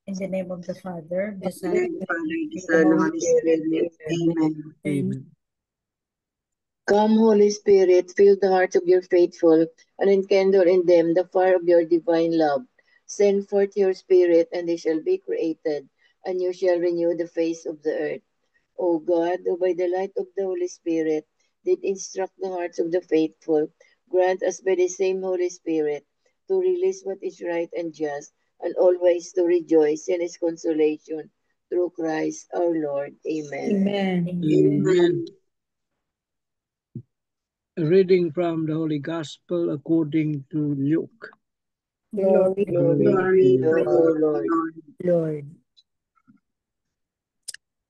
In the name of the Father, the In the Son, name of the Father, the Son, and the Holy Spirit. Amen. Amen. Come, Holy Spirit, fill the hearts of your faithful, and enkindle in them the fire of your divine love. Send forth your Spirit, and they shall be created, and you shall renew the face of the earth. O God, who by the light of the Holy Spirit did instruct the hearts of the faithful, grant us by the same Holy Spirit to release what is right and just, and always to rejoice in his consolation. Through Christ our Lord. Amen. Amen. Amen. A reading from the Holy Gospel according to Luke. Glory, Glory to O you, Lord. Lord.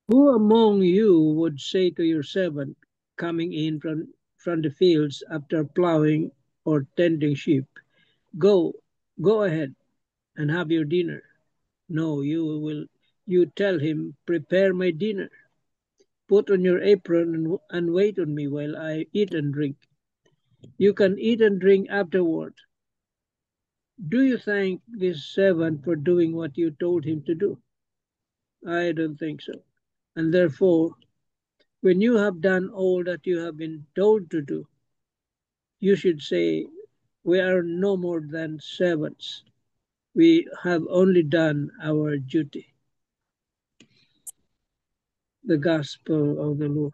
Who among you would say to your servant coming in from the fields after plowing or tending sheep, Go, go ahead and have your dinner? No, you tell him, prepare my dinner. Put on your apron and wait on me while I eat and drink. You can eat and drink afterward. Do you thank this servant for doing what you told him to do? I don't think so. And therefore, when you have done all that you have been told to do, you should say, we are no more than servants. We have only done our duty. The Gospel of the Lord.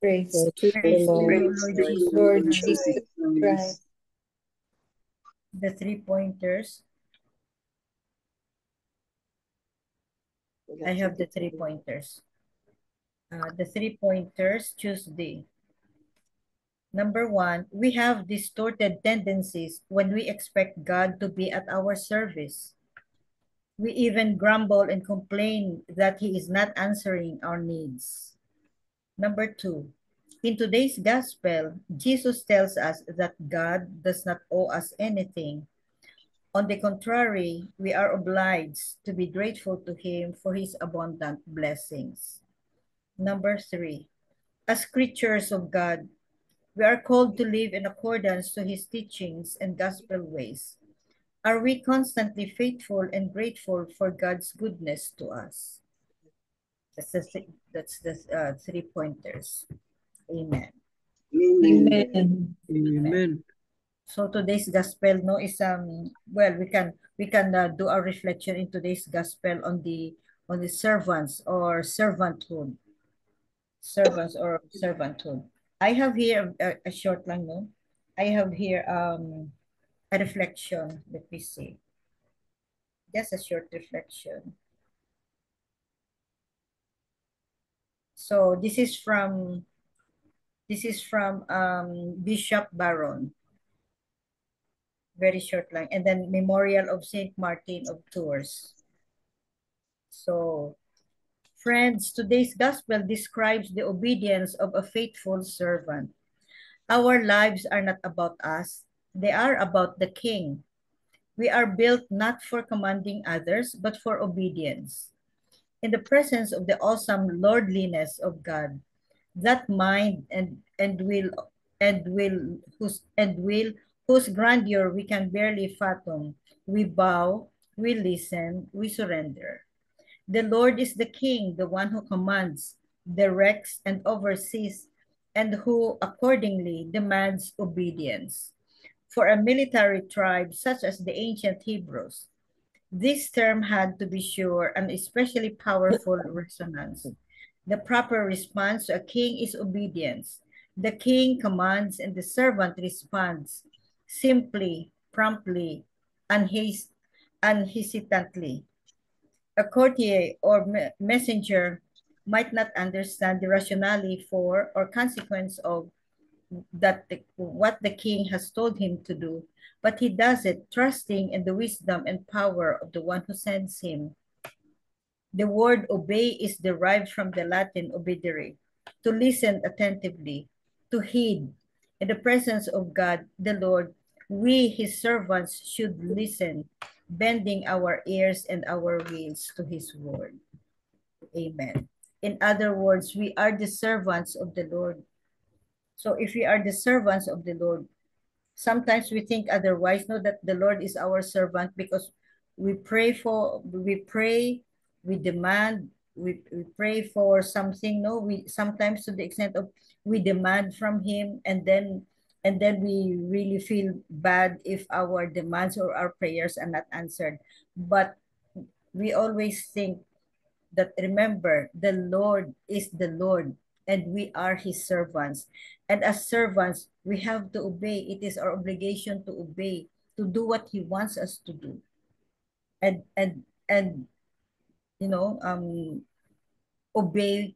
Praise to the Praise Lord. you, Lord Lord Jesus Jesus Christ. Christ. The 3 pointers. I have the 3 pointers. The 3 pointers, Tuesday. Number 1, we have distorted tendencies when we expect God to be at our service. We even grumble and complain that He is not answering our needs. Number 2, in today's gospel, Jesus tells us that God does not owe us anything. On the contrary, we are obliged to be grateful to Him for His abundant blessings. Number 3, as creatures of God, we are called to live in accordance to His teachings and gospel ways. Are we constantly faithful and grateful for God's goodness to us? That's the 3 pointers. Amen. Amen. Amen. So today's gospel is well, we can do our reflection in today's gospel on the servants or servanthood. Servants or servanthood. I have here a short lang, no? I have here a reflection. Let me see. Just a short reflection. So this is from Bishop Baron. Very short lang. And then Memorial of Saint Martin of Tours. So, friends, today's gospel describes the obedience of a faithful servant. Our lives are not about us, they are about the King. We are built not for commanding others, but for obedience. In the presence of the awesome lordliness of God, that mind and will whose grandeur we can barely fathom, we bow, we listen, we surrender. The Lord is the King, the one who commands, directs, and oversees, and who accordingly demands obedience. For a military tribe such as the ancient Hebrews, this term had to be sure an especially powerful resonance. The proper response to a king is obedience. The king commands and the servant responds simply, promptly, unhesitantly. A courtier or messenger might not understand the rationale for or consequence of what the king has told him to do, but he does it trusting in the wisdom and power of the one who sends him. The word obey is derived from the Latin obedere, to listen attentively, to heed. In the presence of God, the Lord, we, his servants, should listen, bending our ears and our wills to his word. Amen. In other words, we are the servants of the Lord. So if we are the servants of the Lord, sometimes we think otherwise, no, that the Lord is our servant because we pray, we demand, we pray for something, no, we sometimes to the extent of we demand from him, and then we really feel bad if our demands or our prayers are not answered. But we always think that, remember, the Lord is the Lord and we are his servants. And as servants, we have to obey. It is our obligation to obey, to do what he wants us to do. And you know, obey,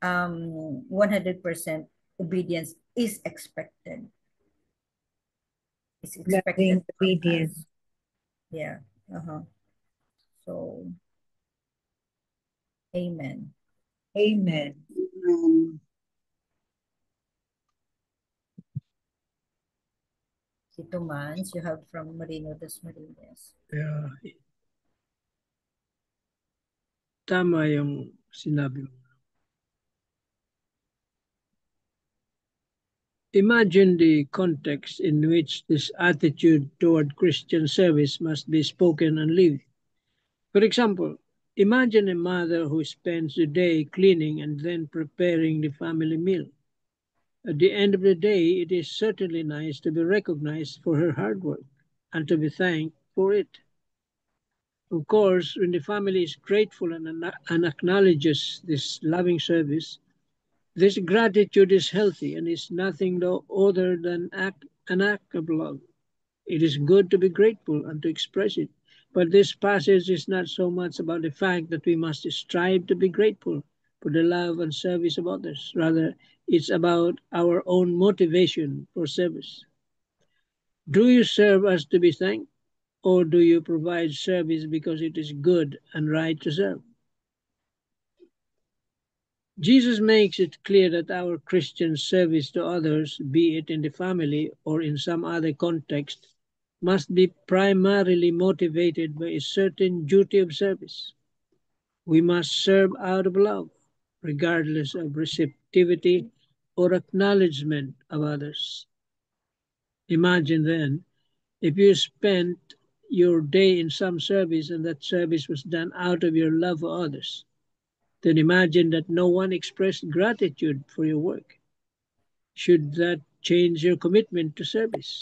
100% obedience is expected. It's expected Loving from obedience. us. Yeah. Uh-huh. So, amen. Amen. Amen. Tito Mans, you have from Marino das Marinas. Yeah. Tama yung sinabi mo. Imagine the context in which this attitude toward Christian service must be spoken and lived. For example, imagine a mother who spends the day cleaning and then preparing the family meal. At the end of the day, it is certainly nice to be recognized for her hard work and to be thanked for it. Of course, when the family is grateful and acknowledges this loving service, this gratitude is healthy and is nothing other than an act of love. It is good to be grateful and to express it. But this passage is not so much about the fact that we must strive to be grateful for the love and service of others. Rather, it's about our own motivation for service. Do you serve as to be thanked, or do you provide service because it is good and right to serve? Jesus makes it clear that our Christian service to others, be it in the family or in some other context, must be primarily motivated by a certain duty of service. We must serve out of love, regardless of receptivity or acknowledgement of others. Imagine then, if you spent your day in some service and that service was done out of your love for others, then imagine that no one expressed gratitude for your work. Should that change your commitment to service?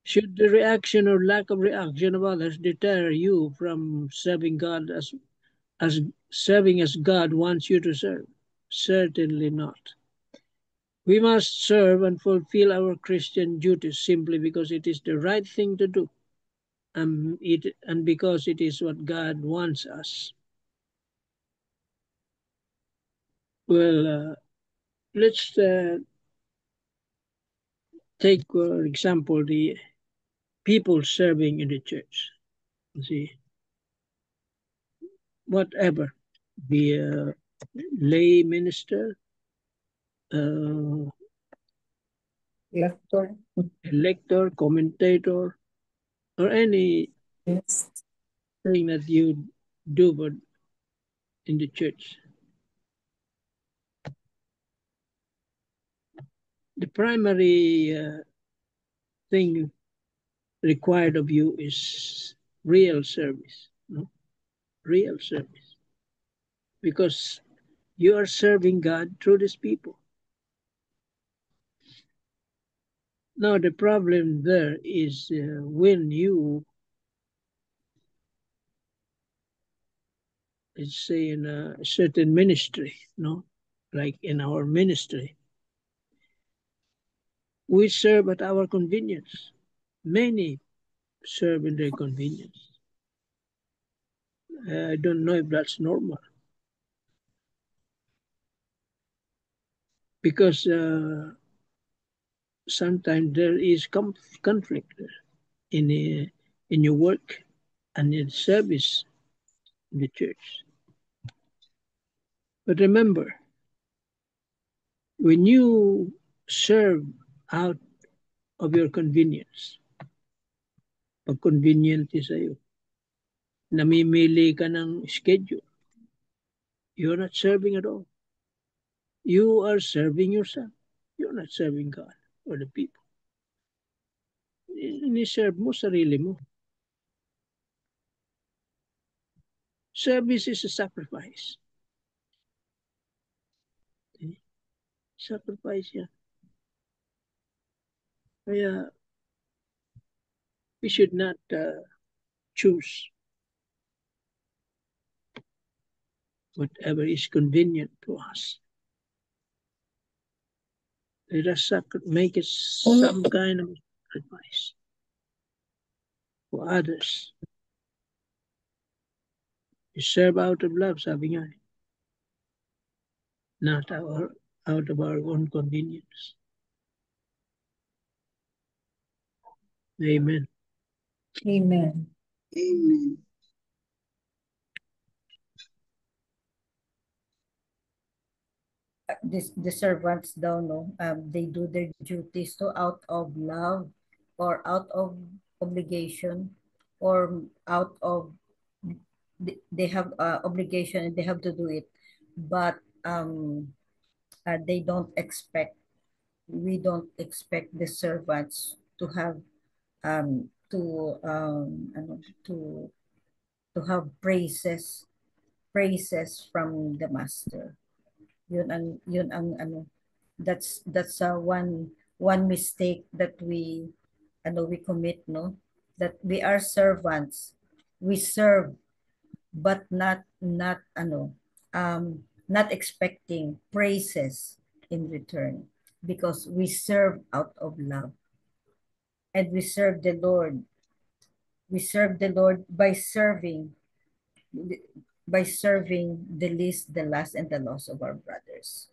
Should the reaction or lack of reaction of others deter you from serving God as serving as God wants you to serve? Certainly not. We must serve and fulfill our Christian duties simply because it is the right thing to do, and because it is what God wants us. Well, let's take, for example, the people serving in the church. See, whatever, be a lay minister, uh, Lector. lector, commentator, or anything Yes. that you do but in the church. The primary thing required of you is real service, no? Real service. Because you are serving God through these people. Now, the problem there is when you, let's say, in a certain ministry, no, like in our ministry, we serve at our convenience. Many serve in their convenience. I don't know if that's normal. Because sometimes there is conflict in, in your work and in service in the church. But remember, when you serve out of your convenience, pag convenient sa'yo, namimili ka ng schedule, you're not serving at all. You are serving yourself. You're not serving God or the people. Ini-serve mo sarili mo. Service is a sacrifice. Okay? Sacrifice yan. Kaya, we should not choose whatever is convenient to us. Let us make it some kind of sacrifice for others. We serve out of love, sabi nga. Not out of our own convenience. Amen. Amen. Amen. The servants daw, no, they do their duties so out of love or out of obligation or out of they have obligation and they have to do it, but they don't expect, we don't expect the servants to have ano, to have praises from the master. Yun ang ano, that's one mistake that we commit, no, that we are servants, we serve but not expecting praises in return, because we serve out of love, and we serve the Lord by serving the least, the last, and the lost of our brothers,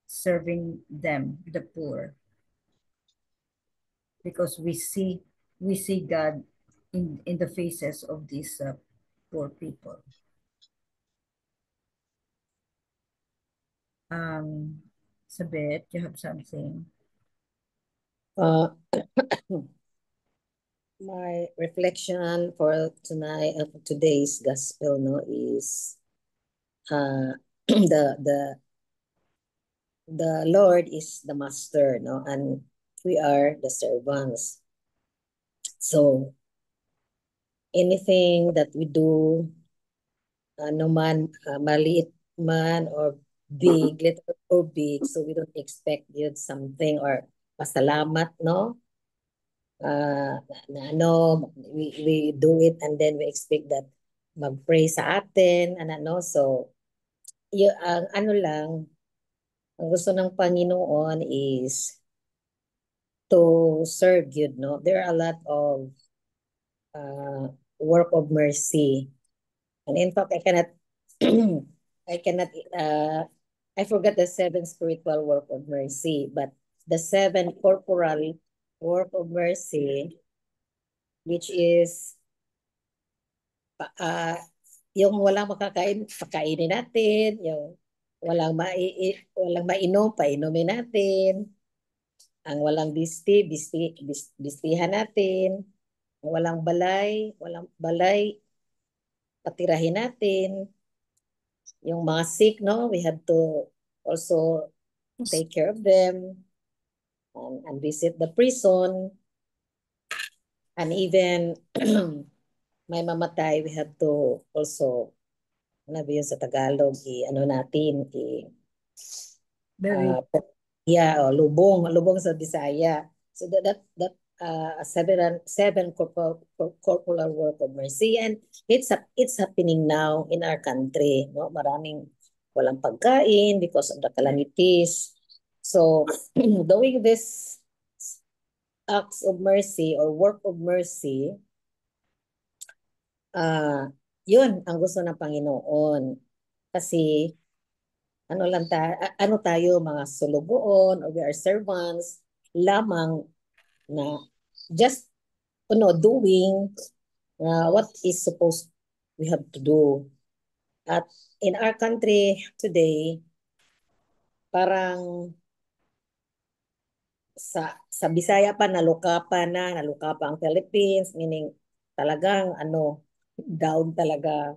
serving them, the poor, because we see God in the faces of these poor people. Sabet, you have something? My reflection for today's gospel, no, is the Lord is the master, no, and we are the servants. So anything that we do, no man, maliit man or big, little or big, so we don't expect yun something or pasalamat, no? We do it and then we expect that mag-pray sa atin, so ang ang gusto ng Panginoon is to serve you, no? There are a lot of work of mercy, and in fact I cannot I forgot the 7 spiritual work of mercy, but the 7 corporal work of mercy, which is yung walang makakain, pakainin natin, yung walang mainom, painumin natin, ang walang bistihan natin, ang walang balay, patirahin natin, yung mga sick, no, we have to also take care of them, and visit the prison, and even may mamatay, we have to also, ano ba yun sa Tagalog, natin, lubong sa Bisaya. So that 7 corporal work of mercy, and it's happening now in our country, no? Maraming walang pagkain because of the calamities. So doing this acts of mercy or work of mercy, yun ang gusto ng Panginoon. Kasi ano tayo, mga sulugoon, or we are servants lamang na just doing what is supposed we have to do. At in our country today, parang sa Bisaya pa naluka pa ang Philippines, meaning talagang down talaga.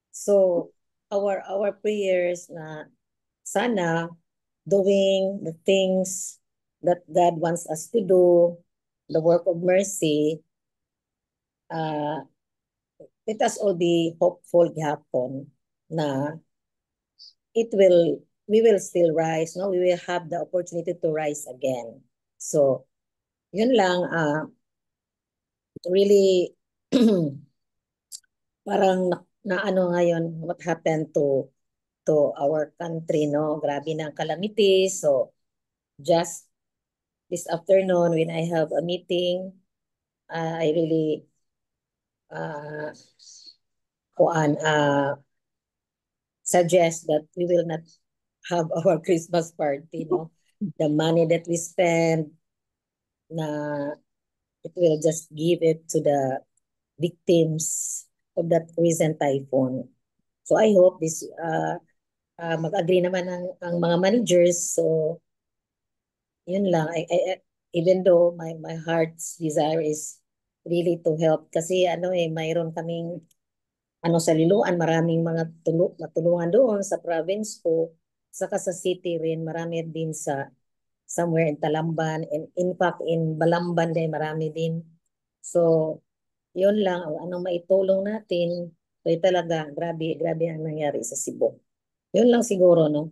So our prayers na sana doing the things that God wants us to do, the work of mercy, let us all be hopeful gihapon na we will still rise, no? We will have the opportunity to rise again. So, yun lang, really, parang na ano ngayon, what happened to our country, no? Grabe na ang calamities. So, just this afternoon when I have a meeting, I really suggest that we will not have our Christmas party, no? The money that we spend, na it will just give it to the victims of that recent typhoon. So I hope this mag-agree naman ang mga managers. So yun lang. Even though my heart's desire is really to help kasi mayroon kaming sa Liloan, maraming mga matulungan doon sa province ko, saka sa city rin, marami din sa somewhere in Talamban, and in fact in Balamban din marami din. So yun lang, anong maitulong natin, kaya talaga grabe ang nangyari sa Cebu. Yun lang siguro, no?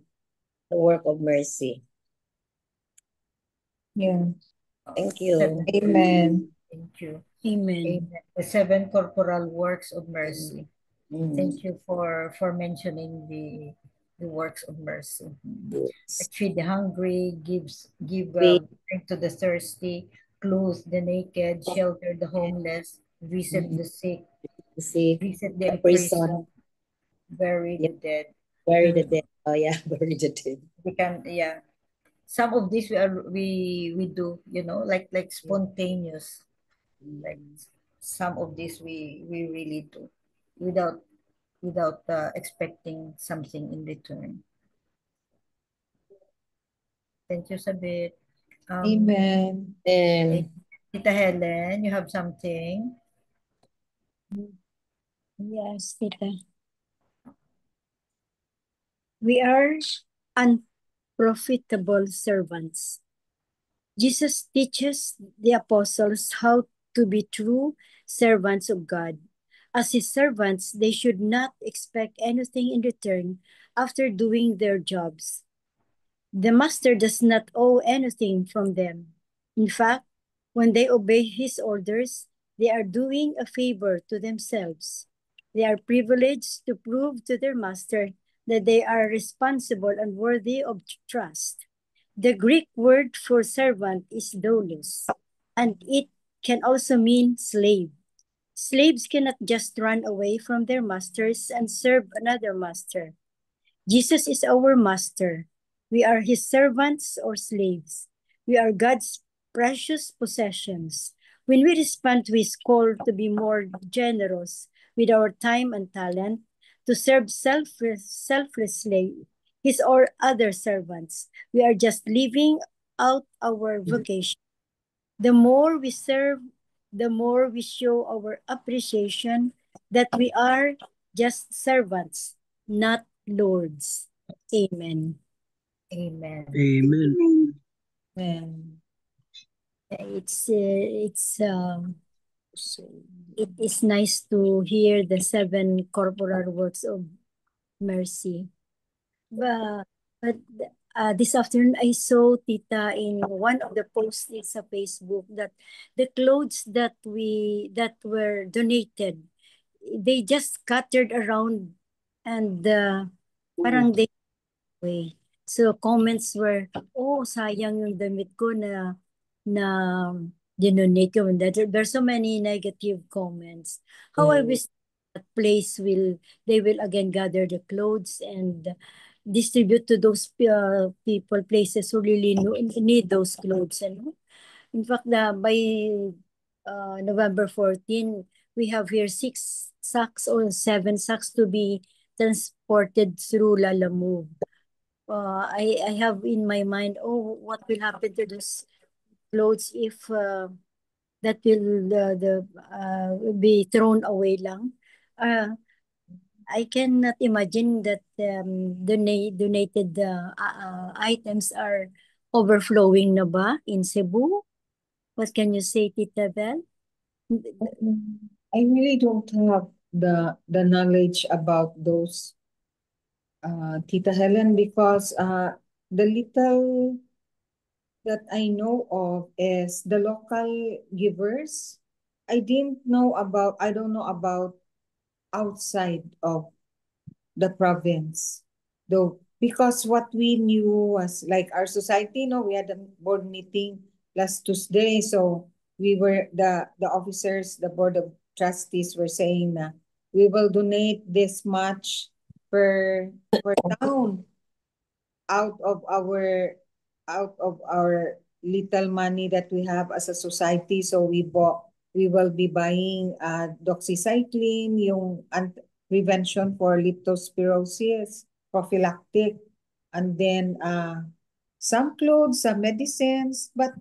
The work of mercy. Yeah. Thank you. Amen. Thank you. Amen. Amen. The 7 corporal works of mercy. Mm. Thank you for mentioning the works of mercy. Yes. Feed the hungry, give Feed. drink to the thirsty, clothe the naked, shelter the homeless, visit the sick, Sick, visit the the prison, imprisoned, bury the dead. bury the dead. Oh yeah, bury the dead. We can, yeah. Some of this we do, like spontaneous. Like some of this we really do without expecting something in return. Thank you, Sabit. Amen. And Tita Helen, you have something? Yes, Tita. We are unprofitable servants. Jesus teaches the apostles how to be true servants of God. As his servants, they should not expect anything in return after doing their jobs. The master does not owe anything from them. In fact, when they obey his orders, they are doing a favor to themselves. They are privileged to prove to their master that they are responsible and worthy of trust. The Greek word for servant is doulos, and it can also mean slave. Slaves cannot just run away from their masters and serve another master. Jesus is our master. We are his servants or slaves. We are God's precious possessions. When we respond to his call to be more generous with our time and talent, to serve selflessly his or other servants, we are just living out our vocation. The more we serve, the more we show our appreciation that we are just servants, not lords. Amen. Amen. Amen. Amen. It is nice to hear the 7 corporal works of mercy. But this afternoon, I saw Tita in one of the posts sa Facebook that the clothes that were donated, they just scattered around and parang they away. So comments were, oh, sayang yung damit ko na dinonate ko. There's so many negative comments. How I wish that place they will again gather the clothes and distribute to those people, places who really need those clothes. And in fact, by November 14, we have here 6 sacks or 7 sacks to be transported through Lalamove. I have in my mind, oh, what will happen to those clothes if that will be thrown away lang. I cannot imagine that donated items are overflowing na ba in Cebu? What can you say, Tita Bel? I really don't have the knowledge about those, Tita Helen, because the little that I know of is the local givers. I don't know about outside of the province, though, because what we knew was like our society, we had a board meeting last Tuesday, so the officers, the board of trustees were saying na we will donate this much per town out of our little money that we have as a society. So we will be buying doxycycline, yung prevention for leptospirosis, prophylactic, and then some clothes, some medicines. But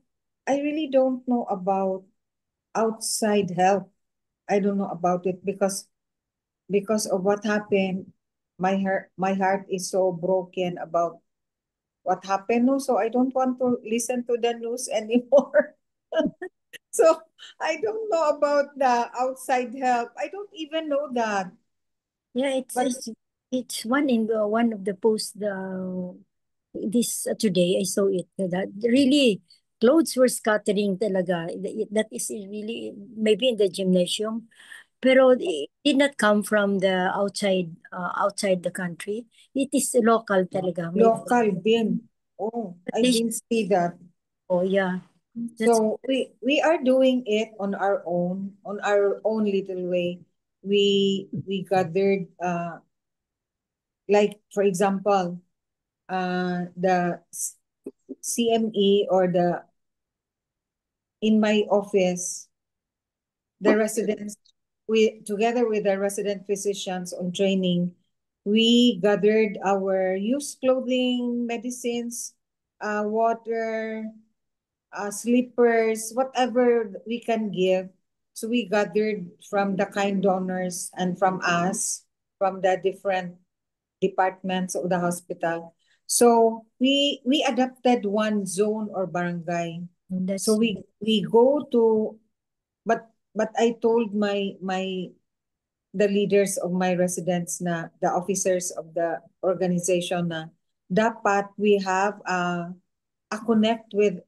I really don't know about outside help. I don't know about it because of what happened. My heart is so broken about what happened. No, so I don't want to listen to the news anymore. So I don't know about the outside help. I don't even know that. Yeah, But it's one in one of the posts this today I saw it that really clothes were scattering talaga. That is really maybe in the gymnasium, pero it did not come from the outside the country. It is local talaga. local bin. Oh, I didn't see that. Oh yeah. So we are doing it on our own little way. We gathered like for example, the CME or in my office, the residents, together with the resident physicians on training, we gathered our used clothing, medicines, water, slippers, whatever we can give. So we gathered from the kind donors and from us, from the different departments of the hospital. So we adapted one zone or barangay. So we go to, but I told the leaders of my residents na the officers of the organization na dapat we have a connect with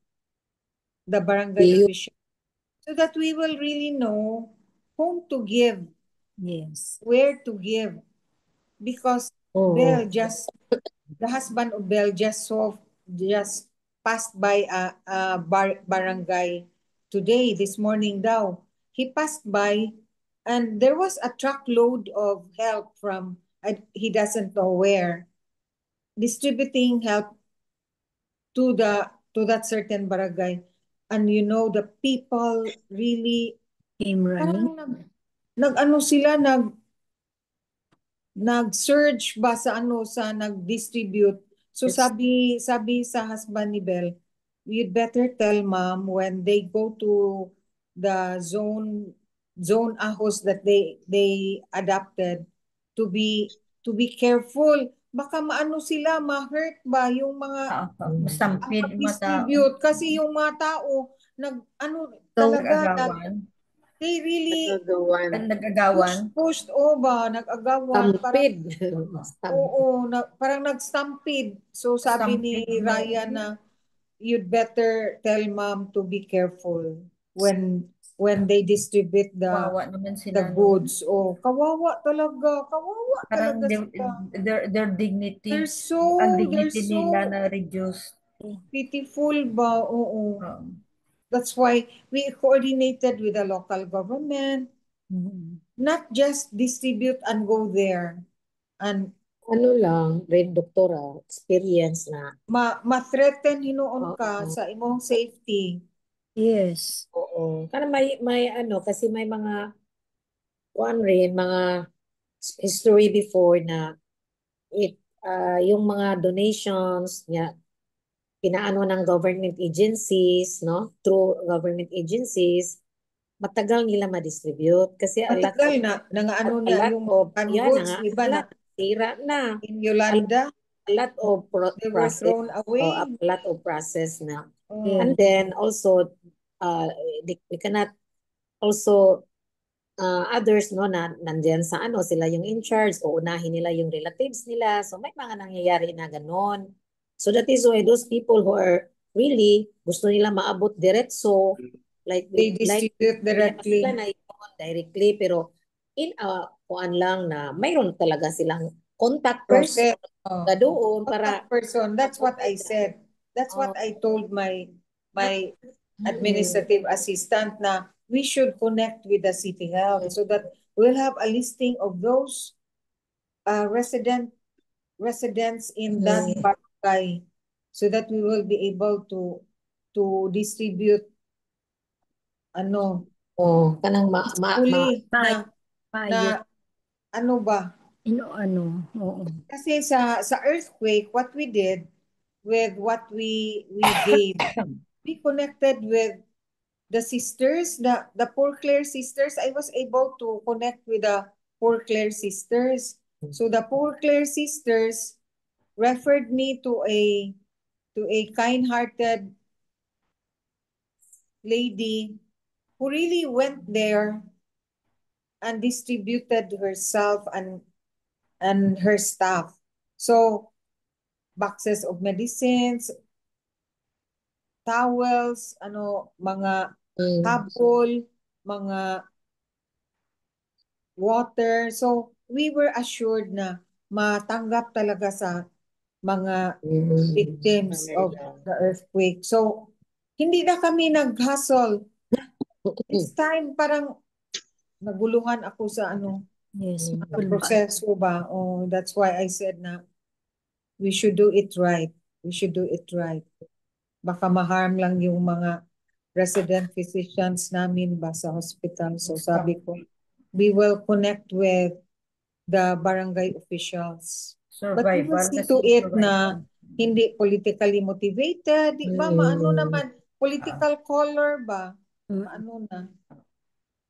the barangay official so that we will really know whom to give, Yes. where to give, because the husband of Bell just passed by a barangay today, this morning daw. He passed by and there was a truckload of help from, he doesn't know where, distributing help to that certain barangay. And the people really came running. Nag-surge ba sa nag-distribute. So sabi sa husband ni Bell, you'd better tell mom when they go to the zone ahos that they adapted to be careful. Baka sila, ma-hurt ba yung mga Stampede distribute kasi yung mga tao talaga they really nag-agawan. pushed nag-agawan. Parang nag-stampede. So sabi ni Ryan na you'd better tell mom to be careful when they distribute the goods. Kawawa talaga. Parang Sila. their dignity, They're dignity so nila na reduced. pitiful ba? Oo. That's why we coordinated with the local government, not just distribute and go there. And Red doktora, experience na. Ma-threaten hinoon ka sa imong safety. Yes. Oo. Kana may kasi may mga mga history before na yung mga donations niya pinaano ng government agencies, no? Through government agencies, matagal nila ma-distribute kasi matagal yung goods, iba na sira na. in Yolanda, a lot of they were thrown away. A lot of process na. And then also we cannot also others no na nandiyan sa ano sila yung in charge o unahin nila yung relatives nila. So may mga nangyayari na ganon. So that is why those people who are really gusto nila maabot diretso like They like distribute directly. sila na yun, directly pero in kuan lang na mayroon talaga silang contact person Oh. na doon para Contact person. That's what I said. That's what I told my administrative assistant na we should connect with the city health so that we'll have a listing of those residents in that barangay so that we will be able to distribute ano kanang fully na Payo. ano ba? Ano, oo. Kasi sa earthquake, what we did with what we gave, we connected with the sisters, the Poor Clare sisters. I was able to connect with the Poor Clare sisters. So the Poor Clare sisters referred me to a kind-hearted lady who really went there and distributed herself and her staff. So boxes of medicines, towels, mga habol, mga water. So we were assured na matanggap talaga sa mga victims of the earthquake. So hindi na kami nag-hustle. This time parang naguluhan ako sa Yes. sa proseso ba. Oh, that's why I said na we should do it right. We should do it right. Baka ma-harm lang yung mga resident physicians namin ba sa hospital. So sabi ko, we will connect with the barangay officials. But we will see to it na hindi politically motivated. Di ba? Maano naman, political color ba? Maano na.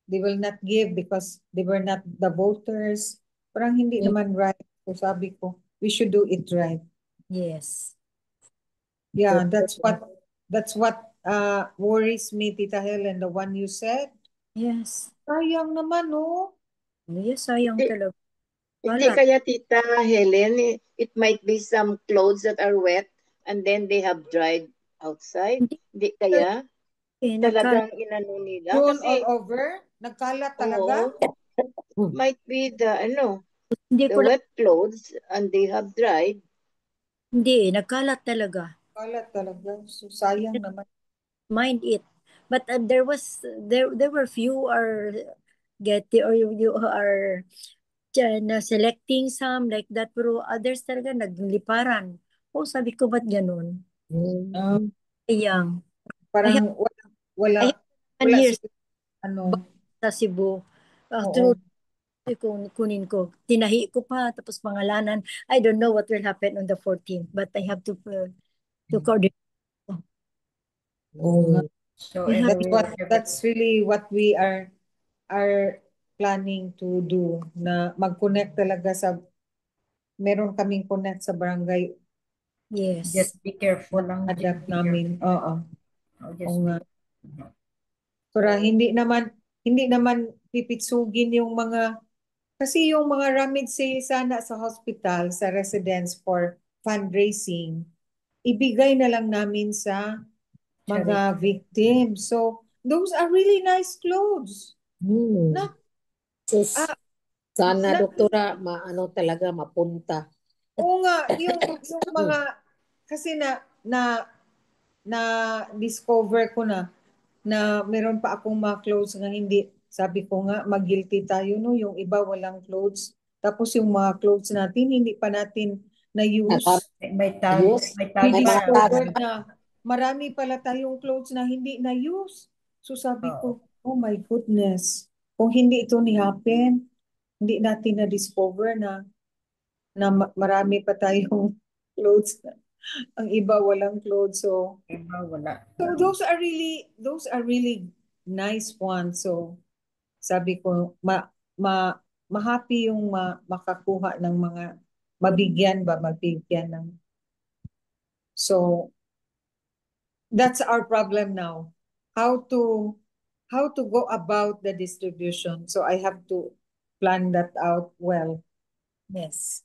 They will not give because they were not the voters. Parang hindi naman right. So sabi ko, we should do it right. Yes. Yeah, that's what worries me, Tita Helen, the one you said. Yes. Sayang naman, oh. Yes, sayang talaga. Hindi Wala. kaya Tita Helen, it might be some clothes that are wet and then they have dried outside. Hindi kaya? Talagang inano nila. Doon Kasi, all over? Nagkalat talaga? might be the, Hindi the ko wet clothes and they have dried. Hindi, nagkalat talaga. Kalat talaga. So sayang naman. Mind it. But there were few are getting or you are na selecting some like that pero others talaga nagliparan. Oh, sabi ko ba't ganun? Sayang. Parang wala Here ano. sa Cebu. Oo. Kunin ko. Tinahi ko pa tapos pangalanan. I don't know what will happen on the 14th but I have to coordinate. So That's really what we are planning to do na mag-connect talaga meron kaming connect sa barangay. Yes. just be careful lang. Adapt namin. Oo. Just Oo nga. Para hindi naman pipitsugin yung mga kasi yung mga ramid sana sa hospital, sa residents for fundraising, ibigay na lang namin sa mga victims. So, those are really nice clothes. Na, sana doktora maano talaga mapunta. Oo nga, yung mga kasi na discover ko na meron pa akong mga clothes na hindi. Sabi ko nga, mag-guilty tayo no, yung iba walang clothes. Tapos yung mga clothes natin, hindi pa natin na-use. May tag We discovered na marami pala tayong clothes na hindi na-use. So sabi ko, oh my goodness, kung hindi ito ni-happen, hindi natin na-discover na marami pa tayong clothes. Ang iba walang clothes. So those are really nice ones. So sabi ko ma-happy yung makakuha ng mga mabigyan ng. So that's our problem now. How to how to go about the distribution. So I have to plan that out well. Yes.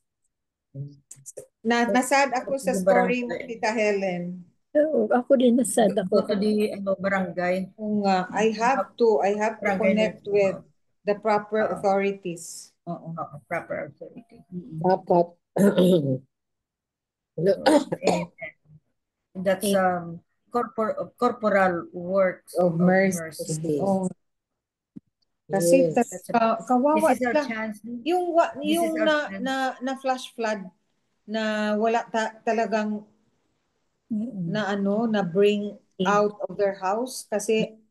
Nasad ako sa Yung story mo, barangay. Tita Helen. Oo, ako din nasad Go ako. to the barangay. Kung I have to Barangay connect nurse. with the proper Oo. authorities. Oo. Proper authority. Dapat. And that's corporal works Of mercy. mercy. Oh. Kasi Yes. kawawa This is our lang. chance. Yung This is our chance. na flash flood na wala talagang na bring out of their house kasi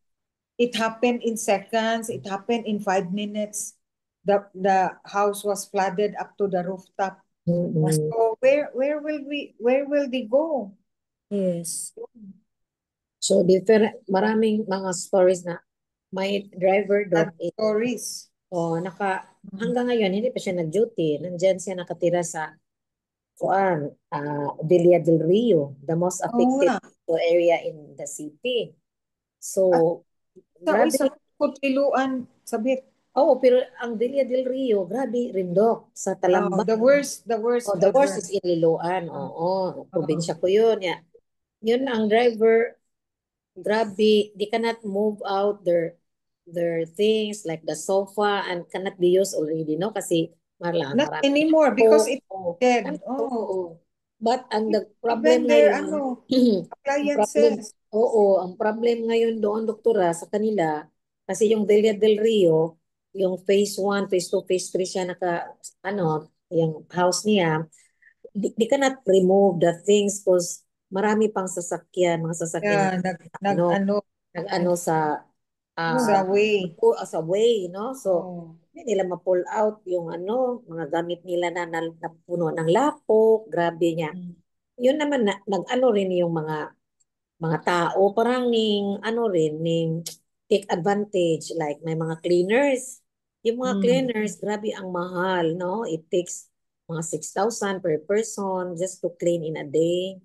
it happened in seconds, it happened in 5 minutes. The house was flooded up to the rooftop. So where will they go? Yes. So different, maraming mga stories na may driver doc Stories. hanggang ngayon hindi pa siya nag-duty. Nandiyan siya nakatira sa Villa del Rio, the most affected area in the city. So grabe. Sa Kutiluan, sabit. Oo, pero ang Villa del Rio, grabe rin doc sa Talamba. The worst the worst ever. is in Liloan. Oo, probinsya ko yun. Yun ang driver, grabe, they cannot move out their things like the sofa and cannot be used already, no? Kasi Not marami. anymore because it's dead. But the Even problem their ngayon, appliances. ang problem ngayon doon, doktora, sa kanila, kasi yung Villa del Rio, yung phase 1, phase 2, phase 3 siya yung house niya, they cannot remove the things because marami pang sasakyan, mga sasakyan nag-ano sa way. Sa way, no? So, hindi nila ma-pull out yung mga gamit nila na napuno ng lapok, grabe niya. Yun naman nag-ano rin yung mga tao, parang ning take advantage, like may mga cleaners. Yung mga cleaners, grabe ang mahal, no? It takes mga 6,000 per person just to clean in a day.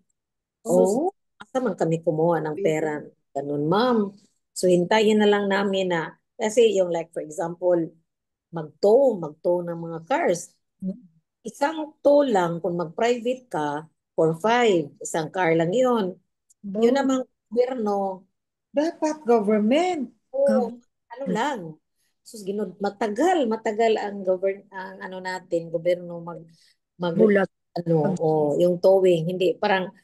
So, asa man kami kumuha ng pera? Ganun, ma'am. So, hintayin na lang namin na, kasi yung like, for example, mag-tow ng mga cars. Isang tow lang, kung mag-private ka, for 5, isang car lang yun. Yun namang gobyerno. Dapat government. Lang. So, matagal ang natin, gobyerno yung towing. Hindi, parang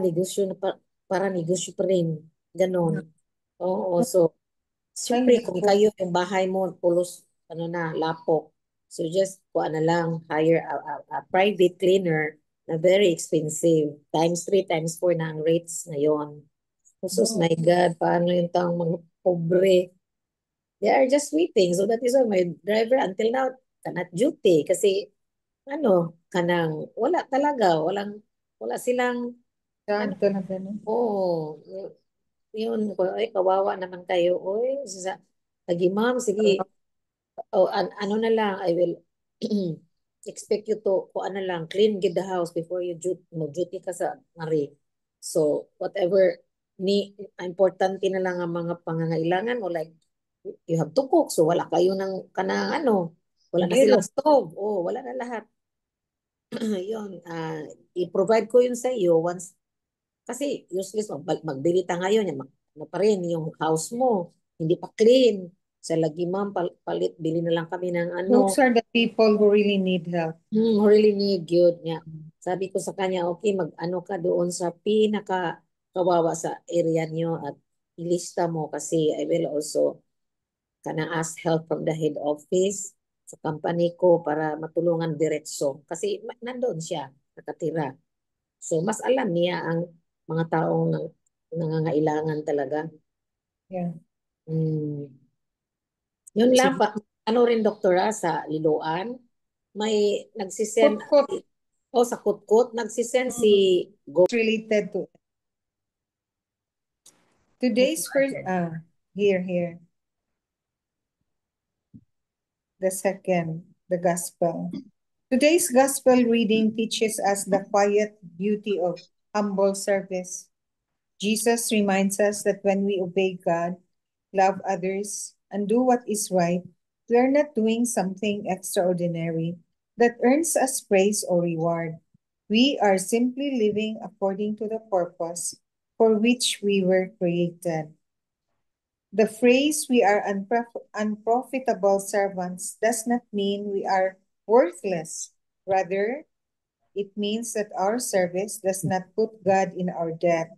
negosyo parang negosyo pa rin. Ganon. Oo, so, siyempre, kung kayo yung bahay mo, pulos, lapok. So, just, hire a private cleaner na very expensive. Times 3, times 4 na ang rates ngayon. So, my God, paano yung taong mga pobre? They are just waiting. So, that is why my driver until now cannot duty. Kasi, wala talaga. Wala silang, yun, kawawa naman kayo. Lagi, ma'am, sige, na lang, I will expect you to, clean, get the house before you duty ka sa mari. So, whatever, importante na lang ang mga pangangailangan mo, like, you have to cook, so wala kayo wala na silang stove, wala na lahat. Yun, i-provide ko yun sa iyo once, kasi useless, magbili ta ngayon, pa rin yung house mo, hindi pa clean. Sa lagi, ma'am, palit, bili na lang kami ng Those are the people who really need help. Who really need yun. Sabi ko sa kanya, okay, ka doon sa pinaka-kawawa sa area niyo at ilista mo kasi I will also ask help from the head office sa company ko para matulungan diretso. Kasi nandoon siya, nakatira. So, mas alam niya ang mga taong nangangailangan talaga. Yeah. Yun lang pa. Rin, doktora, sa Liloan, may nagsisend sa Kutkot, nagsisend si related to today's first here. The gospel. Today's gospel reading teaches us the quiet beauty of humble service. Jesus reminds us that when we obey God, love others, and do what is right, we are not doing something extraordinary that earns us praise or reward. We are simply living according to the purpose for which we were created. The phrase we are unprofitable servants does not mean we are worthless. Rather, it means that our service does not put God in our debt.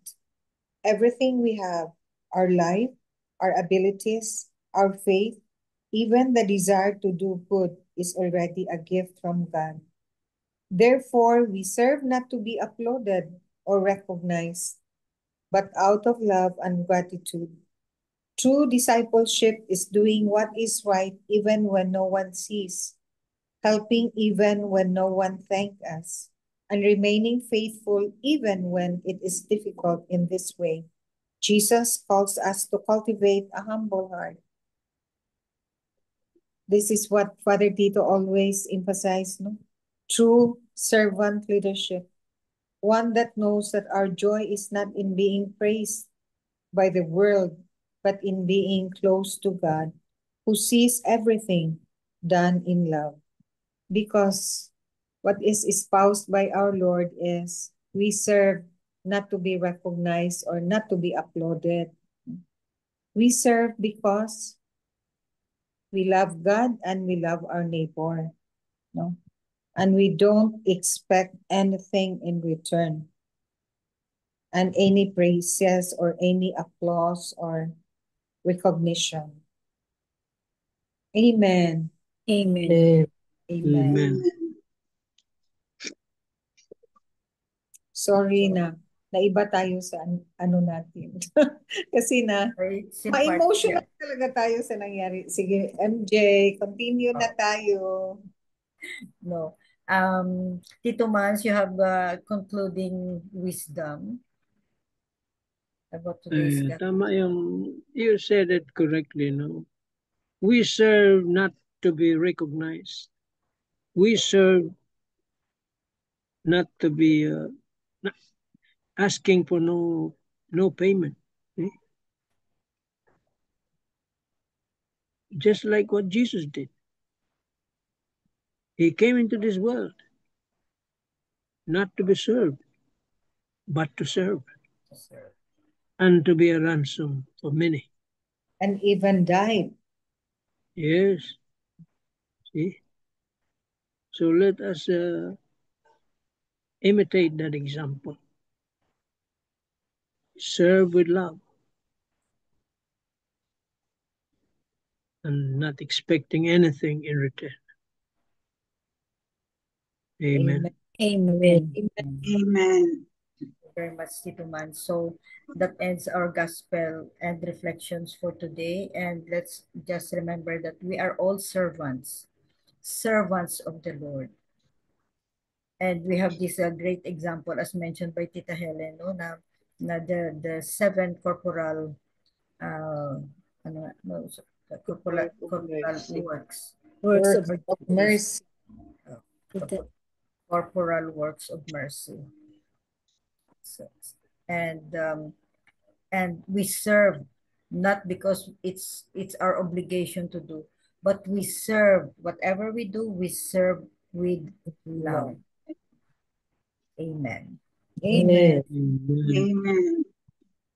Everything we have, our life, our abilities, our faith, even the desire to do good is already a gift from God. Therefore, we serve not to be applauded or recognized, but out of love and gratitude. True discipleship is doing what is right even when no one sees, helping even when no one thanks us, and remaining faithful even when it is difficult in this way. Jesus calls us to cultivate a humble heart. This is what Father Tito always emphasized, no? True servant leadership, one that knows that our joy is not in being praised by the world, but in being close to God, who sees everything done in love. Because what is espoused by our Lord is we serve not to be recognized or not to be applauded. We serve because we love God and we love our neighbor, no? And we don't expect anything in return. And any praises or any applause or recognition. Amen. Amen. Amen. Amen. Sorry na. Naiba tayo sa ano natin. Kasi na, ma-emotional talaga tayo sa nangyari. Sige, MJ, continue na tayo. No. Tito Mans, you have concluding wisdom about today's Tama yung, you said it correctly, no? We serve not to be recognized. We serve not to be not asking for no payment. Eh? Just like what Jesus did. He came into this world not to be served, but to serve. And to be a ransom for many. And even died. Yes. See? So let us imitate that example. Serve with love. And not expecting anything in return. Amen. Amen. Amen. Thank you very much, Tito Man. So that ends our gospel and reflections for today. And let's just remember that we are all servants of the Lord. And we have this great example as mentioned by Tita Helen, no, na the seven corporal corporal works. Works of mercy. Corporal works of mercy. And we serve not because it's our obligation to do, but we serve, whatever we do, we serve with love. Amen. Amen. Amen.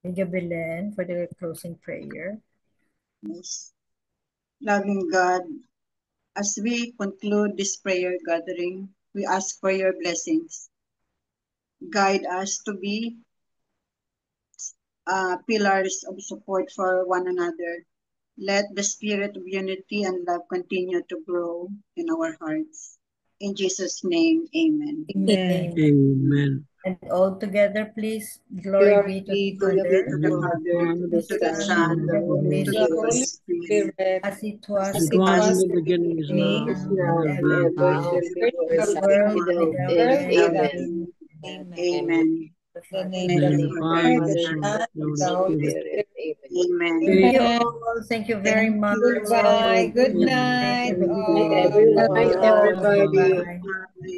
Thank you, Belen, for the closing prayer. Yes. Loving God, as we conclude this prayer gathering, we ask for your blessings. Guide us to be pillars of support for one another. Let the spirit of unity and love continue to grow in our hearts. In Jesus' name, amen. Amen. Amen. And all together, please, glory be to the Father, to the Father, to the Son, and the Holy to the Holy Spirit, as it was It was in the beginning, is now, And and ever shall be world without without end. end. Amen. Amen. The name In of the and the name of Father, the the Son, Son, the Holy Spirit. Amen. Thank you all. Thank you very much. Goodbye. Good Amen. night. Thank you. Good night, everyone. Bye. Everybody. Bye.